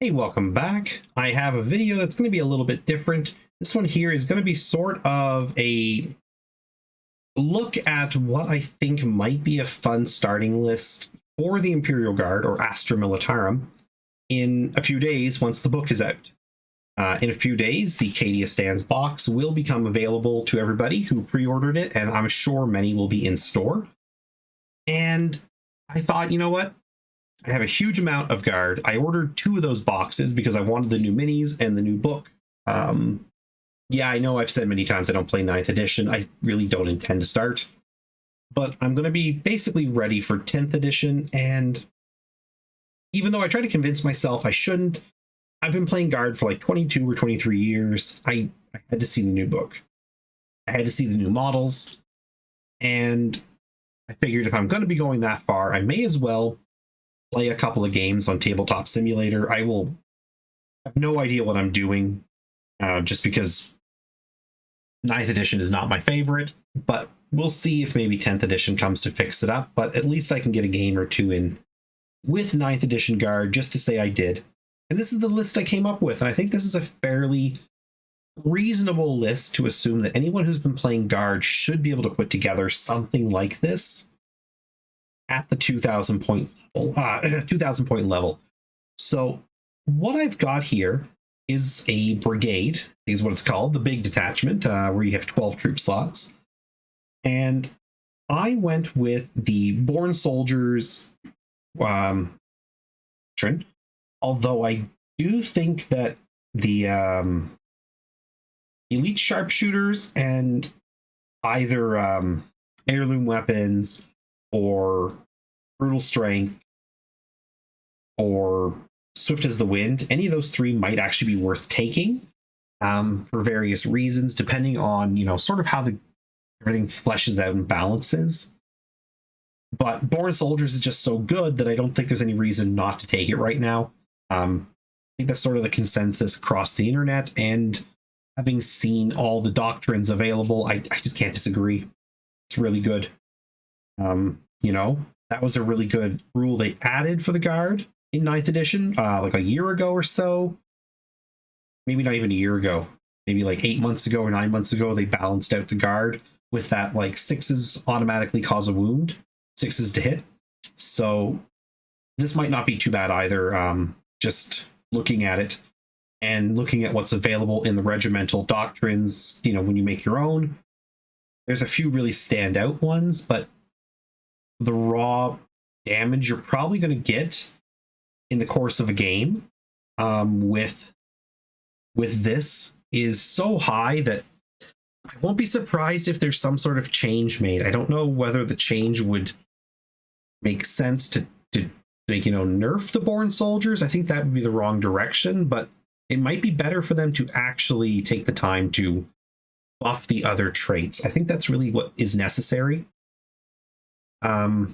Hey, welcome back. I have a video that's going to be a little bit different. This one here is going to be sort of a look at what I think might be a fun starting list for the Imperial Guard, or Astra Militarum, in a few days once the book is out. In a few days, the Cadia Stands box will become available to everybody who pre-ordered it, and I'm sure many will be in store. And I thought, you know what? I have a huge amount of Guard. I ordered 2 of those boxes because I wanted the new minis and the new book. Yeah, I know I've said many times I don't play 9th edition. I really don't intend to start. But I'm going to be basically ready for 10th edition, and even though I try to convince myself I shouldn't, I've been playing Guard for like 22 or 23 years. I had to see the new book. I had to see the new models, and I figured if I'm going to be going that far, I may as well play a couple of games on Tabletop Simulator. I will have no idea what I'm doing, just because 9th edition is not my favorite, but we'll see if maybe 10th edition comes to fix it up. But at least I can get a game or 2 in with 9th edition Guard just to say I did. And this is the list I came up with, and I think this is a fairly reasonable list to assume that anyone who's been playing Guard should be able to put together something like this at the 2,000 point level. So what I've got here is a brigade, is what it's called, the big detachment, where you have 12 troop slots. And I went with the Born Soldiers trend, although I do think that the elite sharpshooters and either heirloom weapons or brutal strength or swift as the wind, any of those 3 might actually be worth taking for various reasons, depending on, sort of how everything fleshes out and balances. But Born Soldiers is just so good that I don't think there's any reason not to take it right now. I think that's sort of the consensus across the internet, and having seen all the doctrines available, I just can't disagree. It's really good. That was a really good rule they added for the Guard in 9th edition, like a year ago or so. Maybe not even a year ago. Maybe like 8 months ago or 9 months ago, they balanced out the Guard with that, like, 6s automatically cause a wound, 6s to hit. So this might not be too bad either. Just looking at it and looking at what's available in the regimental doctrines, when you make your own, there's a few really standout ones, but the raw damage you're probably going to get in the course of a game with this is so high that I won't be surprised if there's some sort of change made. I don't know whether the change would make sense to like, nerf the Born Soldiers. I think that would be the wrong direction, but it might be better for them to actually take the time to buff the other traits. I think that's really what is necessary. But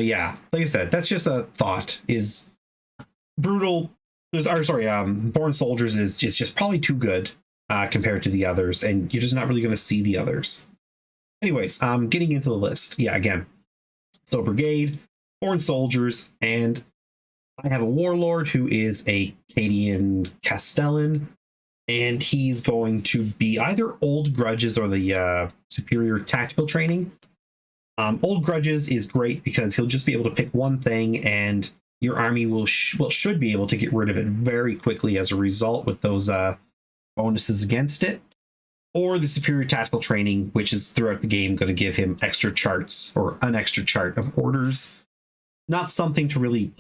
yeah, like I said, that's just a thought. Is Born Soldiers is just probably too good compared to the others, and you're just not really going to see the others. Anyways, getting into the list. Yeah, again, so Brigade, Born Soldiers, and I have a Warlord who is a Cadian Castellan, and he's going to be either Old Grudges or the Superior Tactical Training. Old Grudges is great because he'll just be able to pick one thing, and your army should be able to get rid of it very quickly as a result with those bonuses against it. Or the Superior Tactical Training, which is throughout the game going to give him extra charts or an extra chart of orders. Not something to really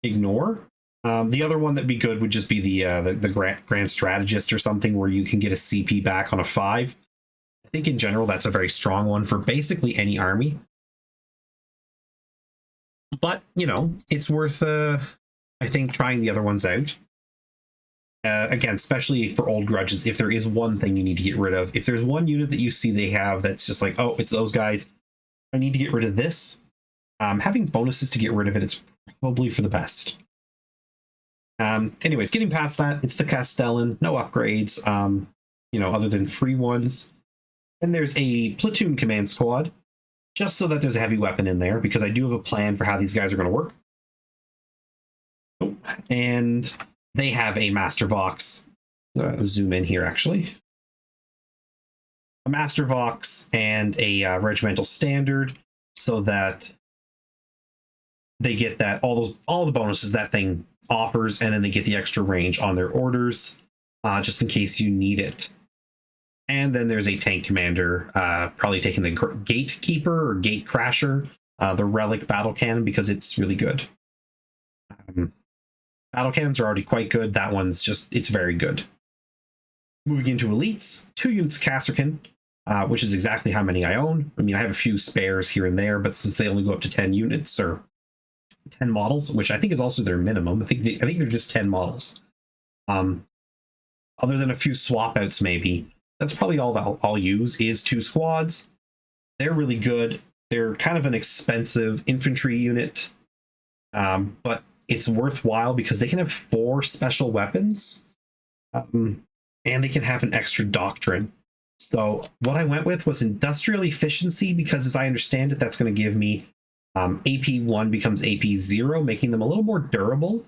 ignore. The other one that'd be good would just be the Grand Strategist or something, where you can get a CP back on a 5. I think in general that's a very strong one for basically any army. But, it's worth, I think, trying the other ones out. Again, especially for Old Grudges, if there is one thing you need to get rid of, if there's one unit that you see they have that's just like, oh, it's those guys, I need to get rid of this, having bonuses to get rid of it is probably for the best. Anyways, getting past that, it's the Castellan, no upgrades, other than free ones. And there's a platoon command squad, just so that there's a heavy weapon in there, because I do have a plan for how these guys are going to work. And they have a master vox. Zoom in here, actually. A master vox and a regimental standard, so that they get that all the bonuses that thing offers, and then they get the extra range on their orders, just in case you need it. And then there's a tank commander, probably taking the gatekeeper or gate crasher, the relic battle cannon, because it's really good. Battle cannons are already quite good. That one's it's very good. Moving into elites, 2 units of Casterkin, which is exactly how many I own. I mean, I have a few spares here and there, but since they only go up to 10 units or 10 models, which I think is also their minimum, I think they're just 10 models. Other than a few swap outs, maybe. That's probably all that I'll use is 2 squads. They're really good. They're kind of an expensive infantry unit, but it's worthwhile because they can have 4 special weapons. And they can have an extra doctrine. So what I went with was industrial efficiency, because as I understand it, that's going to give me AP 1 becomes AP 0, making them a little more durable.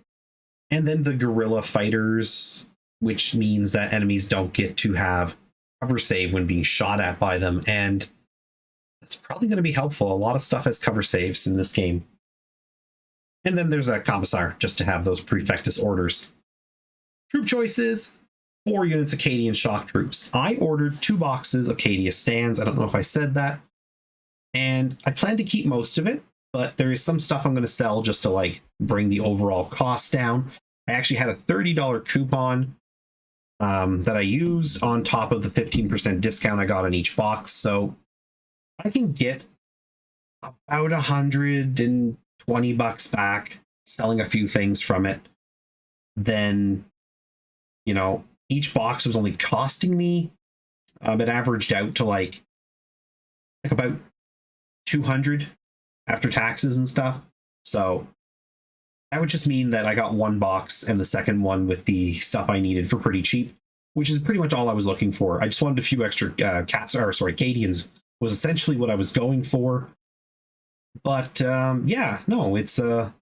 And then the guerrilla fighters, which means that enemies don't get to have cover save when being shot at by them. And that's probably going to be helpful. A lot of stuff has cover saves in this game. And then there's a commissar, just to have those prefectus orders. Troop choices. 4 units of Cadian shock troops. I ordered 2 boxes of Cadia Stands. I don't know if I said that. And I plan to keep most of it, but there is some stuff I'm going to sell just to bring the overall cost down. I actually had a $30 coupon that I used on top of the 15% discount I got on each box. So I can get about $120 back selling a few things from it. Then, each box was only costing me, it averaged out to about 200 after taxes and stuff. So that would just mean that I got 1 box and the second one with the stuff I needed for pretty cheap, which is pretty much all I was looking for. I just wanted a few extra Cadians was essentially what I was going for. But yeah, no, it's a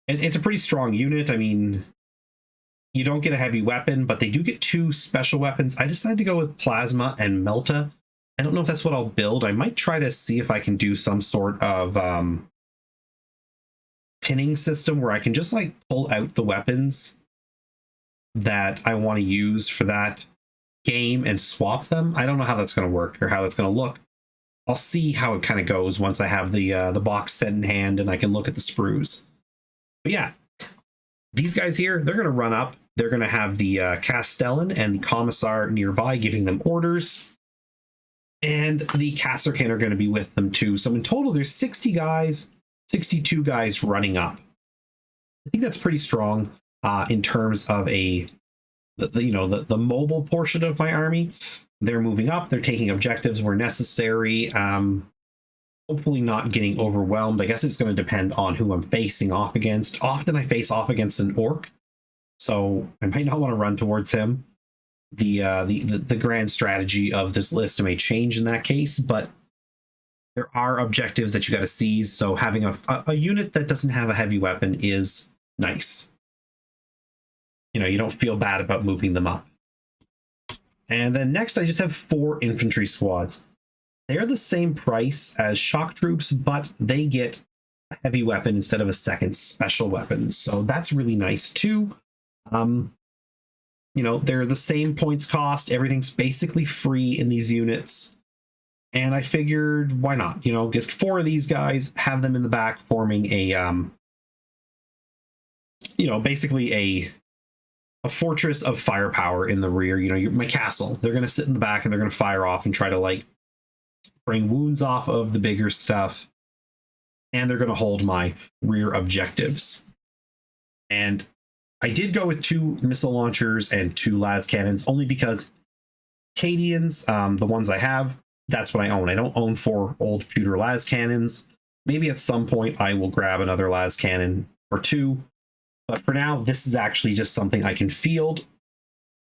pretty strong unit. I mean, you don't get a heavy weapon, but they do get 2 special weapons. I decided to go with Plasma and Melta. I don't know if that's what I'll build. I might try to see if I can do some sort of pinning system where I can just pull out the weapons that I want to use for that game and swap them. I don't know how that's going to work or how that's going to look. I'll see how it kind of goes once I have the box set in hand and I can look at the sprues. But yeah, these guys here, they're going to run up. They're going to have the Castellan and the Commissar nearby giving them orders. And the Casterkin are going to be with them too. So in total, there's 60 guys, 62 guys running up. I think that's pretty strong in terms of the mobile portion of my army. They're moving up. They're taking objectives where necessary. Hopefully not getting overwhelmed. I guess it's going to depend on who I'm facing off against. Often I face off against an orc, so I might not want to run towards him. The grand strategy of this list may change in that case, but there are objectives that you got to seize. So having a unit that doesn't have a heavy weapon is nice. You don't feel bad about moving them up. And then next, I just have 4 infantry squads. They're the same price as shock troops, but they get a heavy weapon instead of a second special weapon. So that's really nice too. They're the same points cost. Everything's basically free in these units. And I figured, why not? Get 4 of these guys, have them in the back forming a, basically a fortress of firepower in the rear. My castle. They're going to sit in the back and they're going to fire off and try to bring wounds off of the bigger stuff, and they're going to hold my rear objectives. And I did go with 2 missile launchers and 2 las cannons, only because Cadians, the ones I have, that's what I own. I don't own 4 old pewter las cannons. Maybe at some point I will grab another las cannon or 2, but for now, this is actually just something I can field,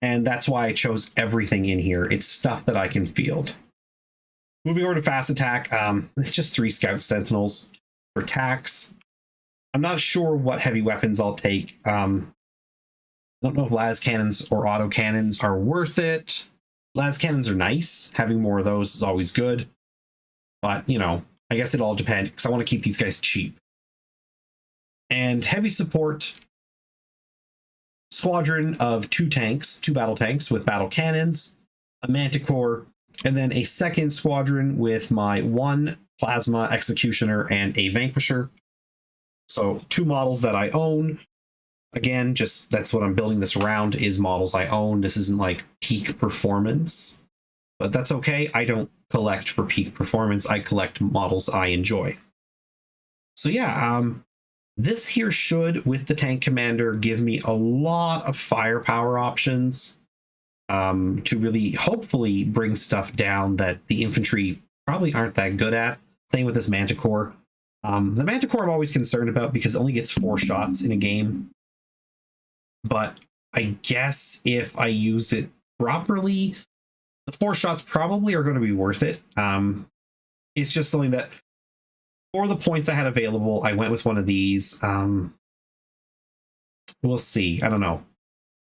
and that's why I chose everything in here. It's stuff that I can field. Moving over to fast attack, it's just 3 scout sentinels for attacks. I'm not sure what heavy weapons I'll take. I don't know if las cannons or auto cannons are worth it. Las cannons are nice. Having more of those is always good. But, you know, I guess it all depends because I want to keep these guys cheap. And heavy support, squadron of 2 tanks, 2 battle tanks with battle cannons, a manticore, and then a second squadron with my 1 plasma executioner and a vanquisher. So 2 models that I own. Again, just that's what I'm building this around, is models I own. This isn't like peak performance, but that's okay. I don't collect for peak performance. I collect models I enjoy. So yeah, this here should, with the tank commander, give me a lot of firepower options to really hopefully bring stuff down that the infantry probably aren't that good at. Same with this manticore. The manticore I'm always concerned about because it only gets 4 shots in a game. But I guess if I use it properly, the 4 shots probably are going to be worth it. It's just something that, for the points I had available, I went with one of these. We'll see. I don't know.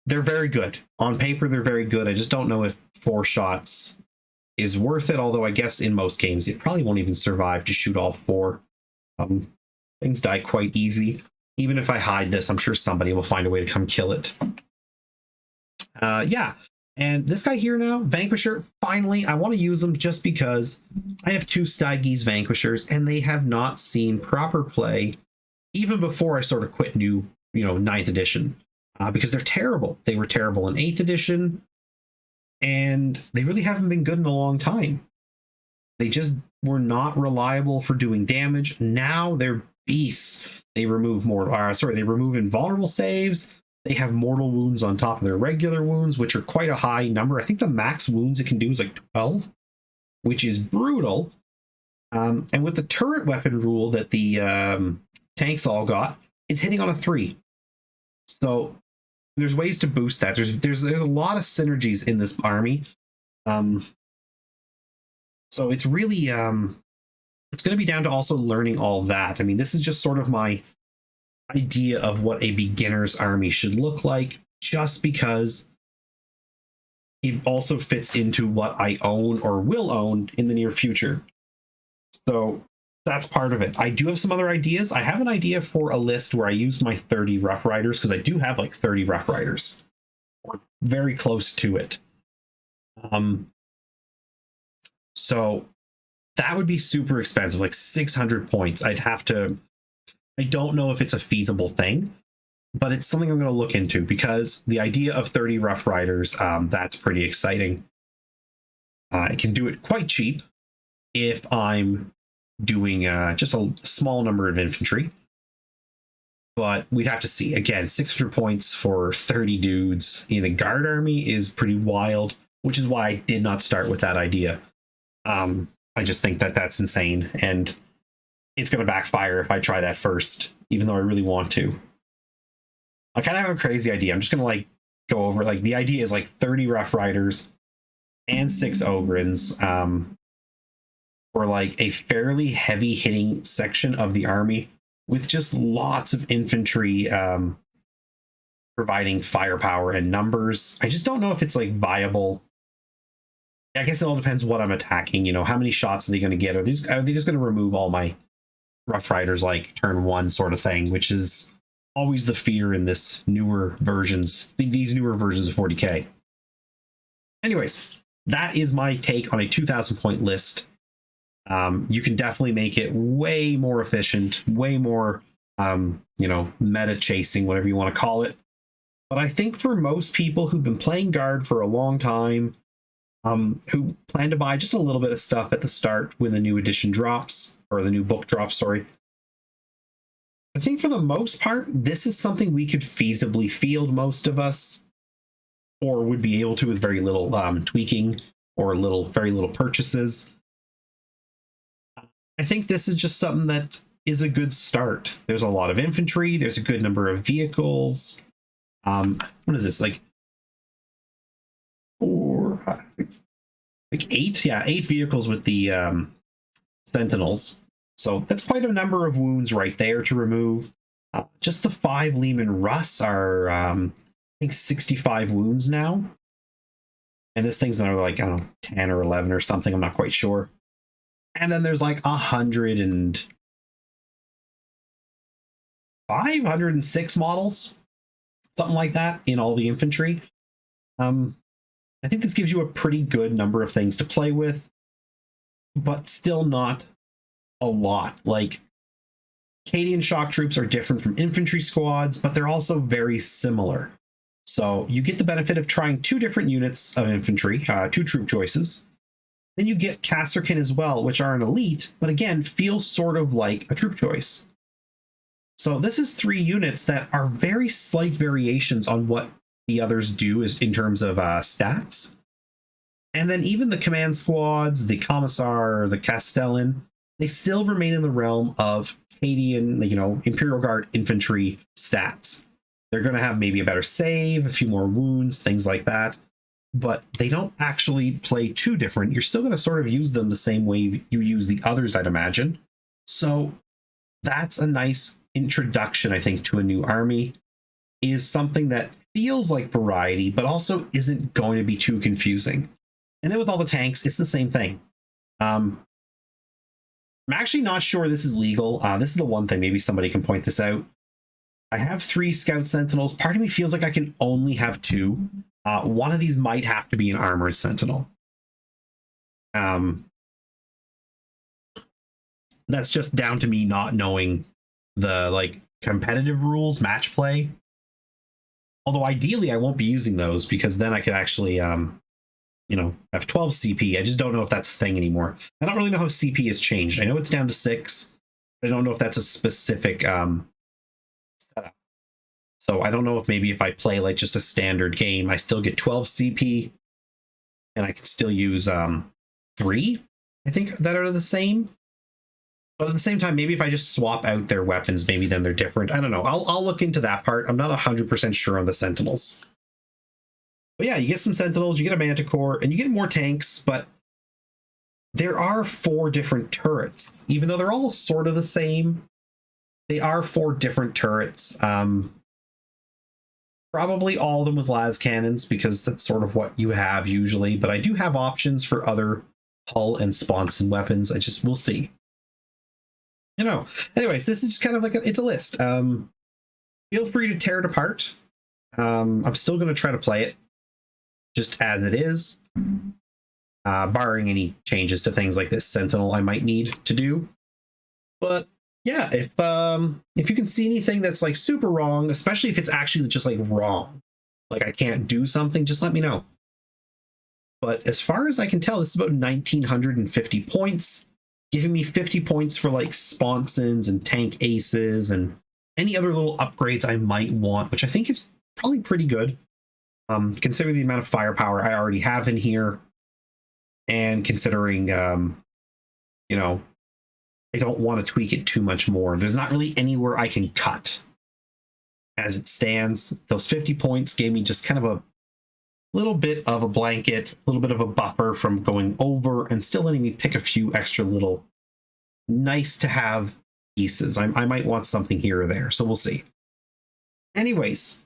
They're very good. On paper, they're very good. I just don't know if 4 shots is worth it, although I guess in most games it probably won't even survive to shoot all 4. Things die quite easy. Even if I hide this, I'm sure somebody will find a way to come kill it. Yeah. And this guy here now, Vanquisher, finally, I want to use them just because I have 2 Styges Vanquishers and they have not seen proper play even before I sort of quit 9th edition, because they're terrible. They were terrible in 8th edition and they really haven't been good in a long time. They just were not reliable for doing damage. Now they're beasts. They remove they remove invulnerable saves. They have mortal wounds on top of their regular wounds, which are quite a high number. I think the max wounds it can do is like 12, which is brutal. And with the turret weapon rule that the tanks all got, it's hitting on a 3. So there's ways to boost that. There's a lot of synergies in this army. So it's really it's going to be down to also learning all that. I mean, this is just sort of my idea of what a beginner's army should look like, just because it also fits into what I own or will own in the near future. So that's part of it. I do have some other ideas. I have an idea for a list where I use my 30 Rough Riders, because I do have like 30 Rough Riders, or very close to it. So that would be super expensive, like 600 points. I don't know if it's a feasible thing, but it's something I'm going to look into, because the idea of 30 Rough Riders, that's pretty exciting. I can do it quite cheap if I'm doing just a small number of infantry. But we'd have to see. Again, 600 points for 30 dudes in the guard army is pretty wild, which is why I did not start with that idea. I just think that that's insane, and it's going to backfire if I try that first, even though I really want to. I kind of have a crazy idea. I'm just going to like go over, like, the idea is like 30 Rough Riders and 6 Ogrins for like a fairly heavy hitting section of the army, with just lots of infantry providing firepower and numbers. I just don't know if it's like viable. I guess it all depends what I'm attacking. How many shots are they going to get? Are they just going to remove all my Rough Riders like turn 1 sort of thing, which is always the fear in these newer versions of 40k. Anyways, that is my take on a 2,000 point list. You can definitely make it way more efficient, way more, meta chasing, whatever you want to call it. But I think for most people who've been playing Guard for a long time, who plan to buy just a little bit of stuff at the start when the new edition drops, or the new book drops, sorry. I think for the most part, this is something we could feasibly field, most of us, or would be able to with very little tweaking or very little purchases. I think this is just something that is a good start. There's a lot of infantry. There's a good number of vehicles. What is this? Like 4, 5, 6, like 8? Yeah, 8 vehicles with the Sentinels. So that's quite a number of wounds right there to remove. Just the 5 Lehman Russ are, I think, 65 wounds now. And this thing's another, like, I don't know, 10 or 11 or something. I'm not quite sure. And then there's like 506 models, something like that, in all the infantry. I think this gives you a pretty good number of things to play with, but still not a lot. Like, Cadian shock troops are different from infantry squads, but they're also very similar. So you get the benefit of trying 2 different units of infantry, 2 troop choices. Then you get Casterkin as well, which are an elite, but again, feel sort of like a troop choice. So this is 3 units that are very slight variations on what the others do is in terms of stats. And then even the command squads, the Commissar, the Castellan, they still remain in the realm of Cadian, you know, Imperial Guard infantry stats. They're going to have maybe a better save, a few more wounds, things like that. But they don't actually play too different. You're still going to sort of use them the same way you use the others, I'd imagine. So that's a nice introduction, I think, to a new army. Is something that feels like variety, but also isn't going to be too confusing. And then with all the tanks, it's the same thing. I'm actually not sure this is legal. This is the one thing, maybe somebody can point this out. I have 3 Scout Sentinels. Part of me feels like I can only have 2. One of these might have to be an Armored Sentinel. That's just down to me not knowing the, like, competitive rules, match play. Although ideally I won't be using those, because then I could actually, you know, have 12 CP. I just don't know if that's a thing anymore. I don't really know how CP has changed. I know it's down to 6. But I don't know if that's a specific setup. So I don't know if maybe if I play like just a standard game, I still get 12 CP, and I can still use 3, I think, that are the same. But at the same time, maybe if I just swap out their weapons, maybe then they're different. I don't know. I'll look into that part. I'm not 100% sure on the Sentinels. But yeah, you get some Sentinels, you get a Manticore, and you get more tanks, but there are 4 different turrets. Even though they're all sort of the same, they are 4 different turrets. Probably all of them with las cannons, because that's sort of what you have usually. But I do have options for other hull and sponson weapons. we'll see. You know, anyways, this is just kind of like it's a list. Feel free to tear it apart. I'm still going to try to play it just as it is, barring any changes to things like this Sentinel I might need to do. But yeah, if you can see anything that's like super wrong, especially if it's actually just like wrong, like I can't do something, just let me know. But as far as I can tell, this is about 1950 points. Giving me 50 points for like sponsons and tank aces and any other little upgrades I might want, which I think is probably pretty good, considering the amount of firepower I already have in here, and considering, you know, I don't want to tweak it too much more. There's not really anywhere I can cut. As it stands, those 50 points gave me just kind of a little bit of a blanket, a little bit of a buffer from going over, and still letting me pick a few extra little nice to have pieces. I might want something here or there, so we'll see. Anyways,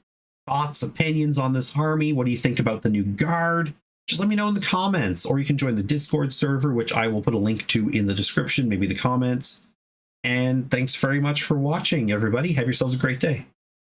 thoughts, opinions on this army? What do you think about the new guard? Just let me know in the comments, or you can join the Discord server, which I will put a link to in the description, maybe the comments. And thanks very much for watching, everybody. Have yourselves a great day.